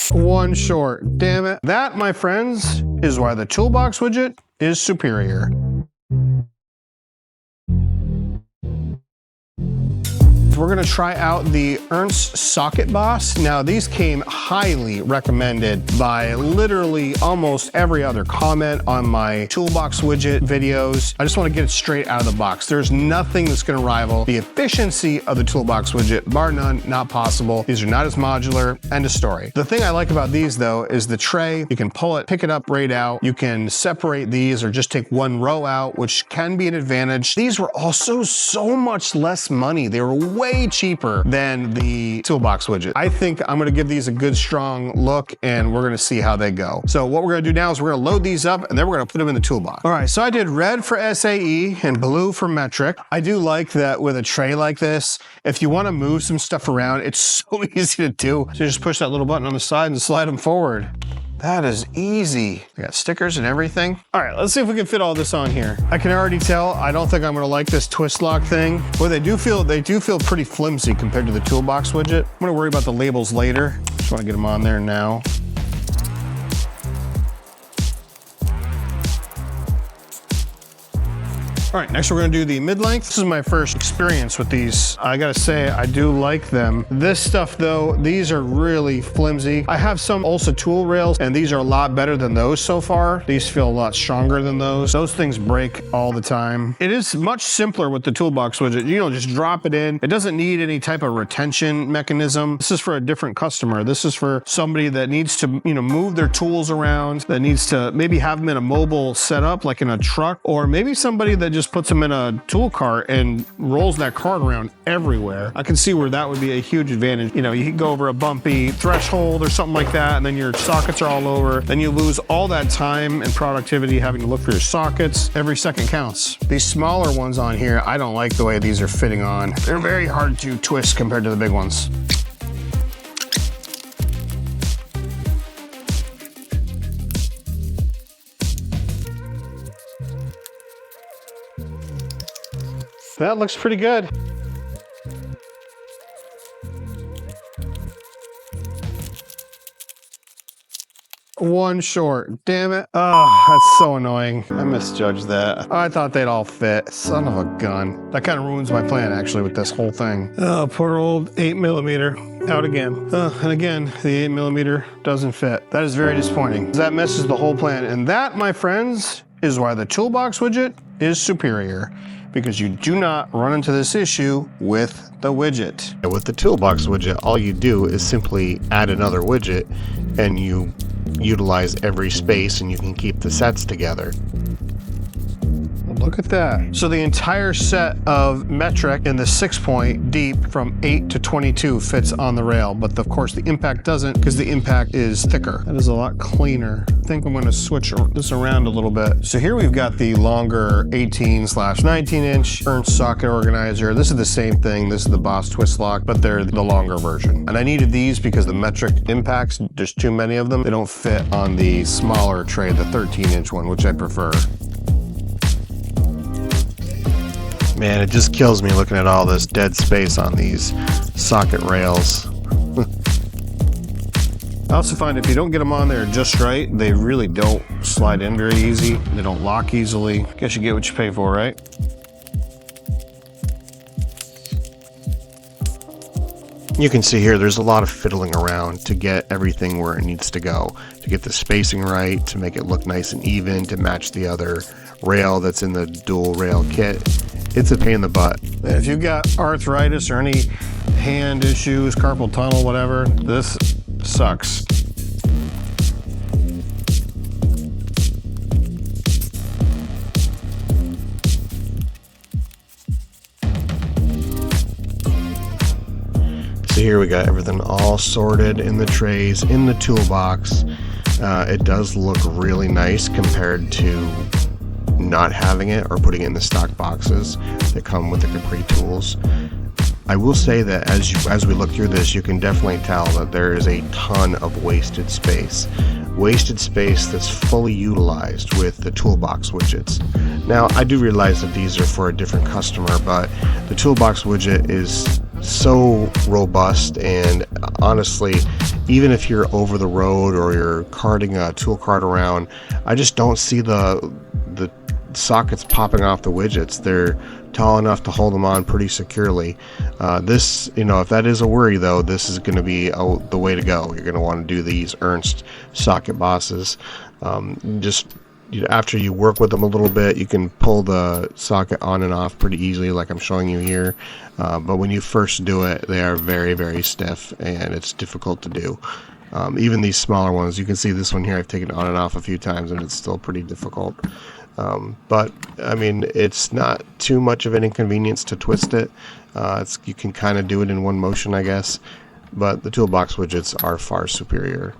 One short, damn it. That, my friends, is why the Toolbox widget is superior. We're gonna try out the Ernst Socket Boss. Now, these came highly recommended by literally almost every other comment on my Toolbox Widget videos. I just wanna get it straight out of the box. There's nothing that's gonna rival the efficiency of the Toolbox Widget, bar none, not possible. These are not as modular, end of story. The thing I like about these though is the tray. You can pull it, pick it up right out. You can separate these or just take one row out, which can be an advantage. These were also so much less money. They were way cheaper than the Toolbox Widget. I think I'm gonna give these a good strong look and we're gonna see how they go. So what we're gonna do now is we're gonna load these up and then we're gonna put them in the toolbox. All right, so I did red for SAE and blue for metric. I do like that with a tray like this, if you wanna move some stuff around, it's so easy to do. So you just push that little button on the side and slide them forward. That is easy. I got stickers and everything. All right, let's see if we can fit all this on here. I can already tell, I don't think I'm gonna like this twist lock thing. Well, they do feel pretty flimsy compared to the Toolbox Widget. I'm gonna worry about the labels later. Just wanna get them on there now. All right, next we're gonna do the mid-length. This is my first experience with these. I gotta say, I do like them. This stuff though, these are really flimsy. I have some Ulsa tool rails and these are a lot better than those so far. These feel a lot stronger than those. Those things break all the time. It is much simpler with the Toolbox Widget. You know, just drop it in. It doesn't need any type of retention mechanism. This is for a different customer. This is for somebody that needs to, you know, move their tools around, that needs to maybe have them in a mobile setup, like in a truck, or maybe somebody that just puts them in a tool cart and rolls that cart around everywhere. I can see where that would be a huge advantage. You know, you can go over a bumpy threshold or something like that, and then your sockets are all over. Then you lose all that time and productivity having to look for your sockets. Every second counts. These smaller ones on here, I don't like the way these are fitting on. They're very hard to twist compared to the big ones. That looks pretty good. One short, damn it. Oh, that's so annoying. I misjudged that. I thought they'd all fit. Son of a gun. That kind of ruins my plan actually with this whole thing. Oh, poor old 8mm out again. And again, the 8mm doesn't fit. That is very disappointing. That messes the whole plan. And that, my friends, is why the Toolbox Widget is superior, because you do not run into this issue with the widget. With the Toolbox Widget, all you do is simply add another widget and you utilize every space and you can keep the sets together. Look at that. So the entire set of metric in the 6-point deep from 8 to 22 fits on the rail, but of course the impact doesn't because the impact is thicker. That is a lot cleaner. I think I'm gonna switch this around a little bit. So here we've got the longer 18/19-inch Ernst socket organizer. This is the same thing. This is the Boss twist lock, but they're the longer version. And I needed these because the metric impacts, there's too many of them. They don't fit on the smaller tray, the 13-inch one, which I prefer. Man, it just kills me looking at all this dead space on these socket rails. I also find if you don't get them on there just right, they really don't slide in very easy. They don't lock easily. Guess you get what you pay for, right? You can see here there's a lot of fiddling around to get everything where it needs to go, to get the spacing right, to make it look nice and even, to match the other rail that's in the dual rail kit. It's a pain in the butt. If you've got arthritis or any hand issues, carpal tunnel, whatever, this sucks. So here we got everything all sorted in the trays, in the toolbox. It does look really nice compared to not having it or putting it in the stock boxes that come with the Capri tools. I will say that as we look through this, you can definitely tell that there is a ton of wasted space that's fully utilized with the Toolbox widgets. Now, I do realize that these are for a different customer, but the Toolbox widget is so robust, and honestly, even if you're over the road or you're carting a tool cart around, I just don't see the sockets popping off the widgets. They're tall enough to hold them on pretty securely. This, if that is a worry though, this is going to be the way to go. You're going to want to do these Ernst Socket Bosses. Just after you work with them a little bit, you can pull the socket on and off pretty easily, like I'm showing you here. But when you first do it, they are very, very stiff, and it's difficult to do. Even these smaller ones, you can see this one here, I've taken it on and off a few times, and it's still pretty difficult. But I mean, it's not too much of an inconvenience to twist it. You can kind of do it in one motion, I guess. But the Toolbox widgets are far superior.